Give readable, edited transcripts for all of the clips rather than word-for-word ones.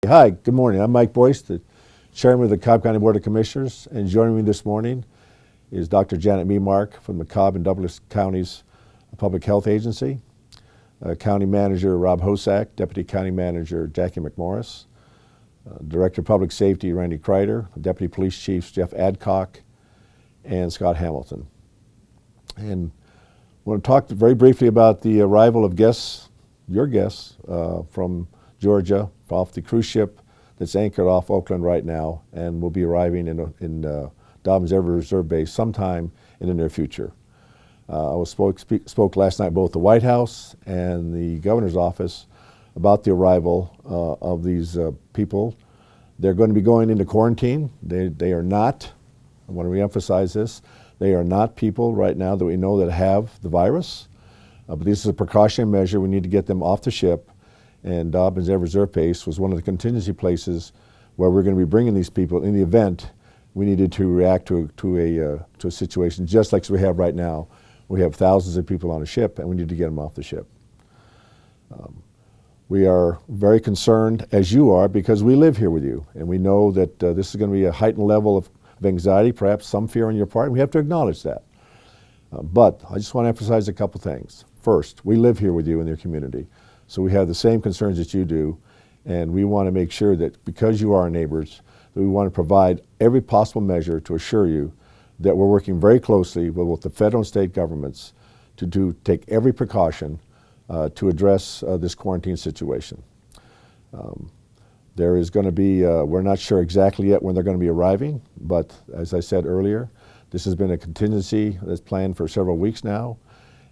Hi, good morning. I'm Mike Boyce, the Chairman of the Cobb County Board of Commissioners, and joining me this morning is Dr. Janet Memark from the Cobb and Douglas Counties Public Health Agency, County Manager Rob Hosack, Deputy County Manager Jackie McMorris, Director of Public Safety Randy Kreider, Deputy Police Chiefs Jeff Adcock, and Scott Hamilton. And I want to talk very briefly about the arrival of guests, your guests, from Georgia off the cruise ship that's anchored off Oakland right now and will be arriving in Dobbins Air Reserve Base sometime in the near future. I spoke last night both the White House and the governor's office about the arrival of these people. They're going to be going into quarantine. They are not, I want to reemphasize this, they are not people right now that we know that have the virus. But this is a precautionary measure. We need to get them off the ship. And Dobbins Air Reserve Base was one of the contingency places where we're going to be bringing these people in the event we needed to react to a situation just like we have right now. We have thousands of people on a ship, and we need to get them off the ship. We are very concerned, as you are, because we live here with you, and we know that this is going to be a heightened level of anxiety, perhaps some fear on your part, and we have to acknowledge that. But I just want to emphasize a couple things. First, we live here with you in your community. So we have the same concerns that you do, and we want to make sure that because you are our neighbors, that we want to provide every possible measure to assure you that we're working very closely with both the federal and state governments to take every precaution to address this quarantine situation. There is going to be, we're not sure exactly yet when they're going to be arriving, but as I said earlier, this has been a contingency that's planned for several weeks now.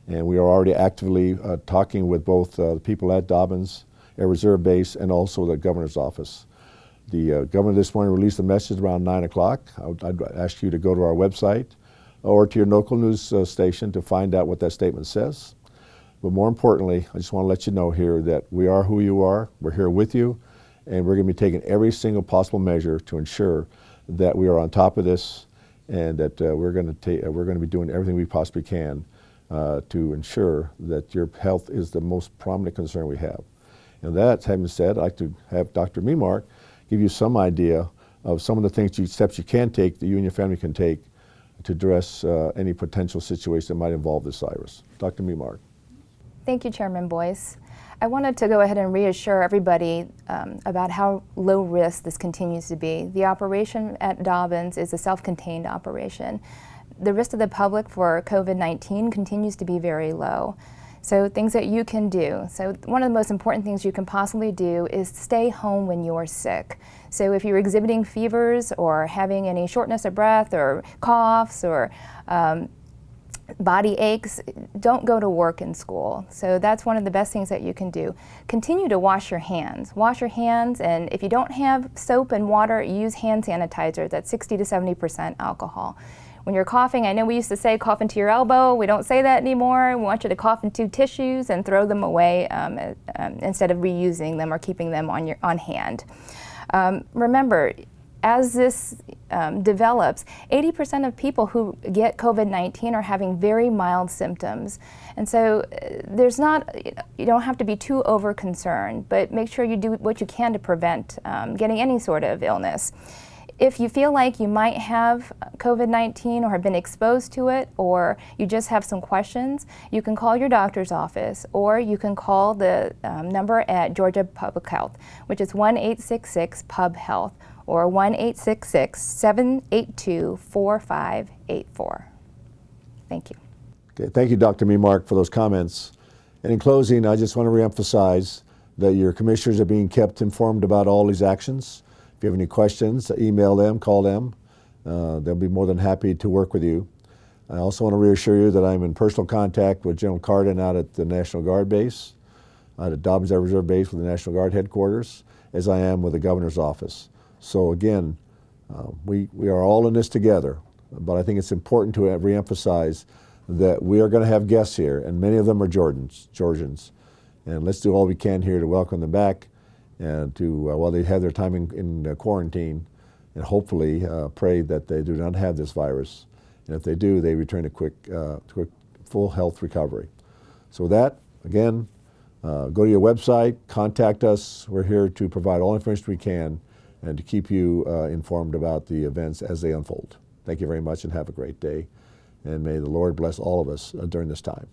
And we are already actively talking with both the people at Dobbins Air Reserve Base and also the governor's office. The governor this morning released a message around 9 o'clock. I'd ask you to go to our website or to your local news station to find out what that statement says. But more importantly, I just want to let you know here that we are who you are. We're here with you, and we're going to be taking every single possible measure to ensure that we are on top of this and that we're going to be doing everything we possibly can to ensure that your health is the most prominent concern we have. And that having said, I'd like to have Dr. Memark give you some idea of some of the steps you can take, that you and your family can take to address any potential situation that might involve this virus. Dr. Memark. Thank you, Chairman Boyce. I wanted to go ahead and reassure everybody about how low risk this continues to be. The operation at Dobbins is a self-contained operation. The risk to the public for COVID-19 continues to be very low. So things that you can do. So one of the most important things you can possibly do is stay home when you're sick. So if you're exhibiting fevers or having any shortness of breath or coughs or body aches, don't go to work and school. So that's one of the best things that you can do. Continue to wash your hands. Wash your hands, and if you don't have soap and water, use hand sanitizer. That's 60 to 70% alcohol. When you're coughing, I know we used to say cough into your elbow. We don't say that anymore. We want you to cough into tissues and throw them away instead of reusing them or keeping them on hand. Remember, as this develops, 80% of people who get COVID-19 are having very mild symptoms. And so you don't have to be too over concerned, but make sure you do what you can to prevent getting any sort of illness. If you feel like you might have COVID-19 or have been exposed to it, or you just have some questions, you can call your doctor's office, or you can call the number at Georgia Public Health, which is 1-866-PUB-HEALTH, or 1-866-782-4584. Thank you. Okay, thank you, Dr. Memark, for those comments. And in closing, I just want to reemphasize that your commissioners are being kept informed about all these actions. If you have any questions, email them, call them. They'll be more than happy to work with you. I also want to reassure you that I'm in personal contact with General Cardin out at the National Guard base, out at Dobbins Air Reserve Base with the National Guard headquarters, as I am with the governor's office. So again, we are all in this together, but I think it's important to reemphasize that we are going to have guests here, and many of them are Georgians. And let's do all we can here to welcome them back and to, while they have their time in quarantine, and hopefully pray that they do not have this virus. And if they do, they return to quick full health recovery. So with that, again, Go to your website, contact us. We're here to provide all information we can and to keep you informed about the events as they unfold. Thank you very much and have a great day. And may the Lord bless all of us during this time.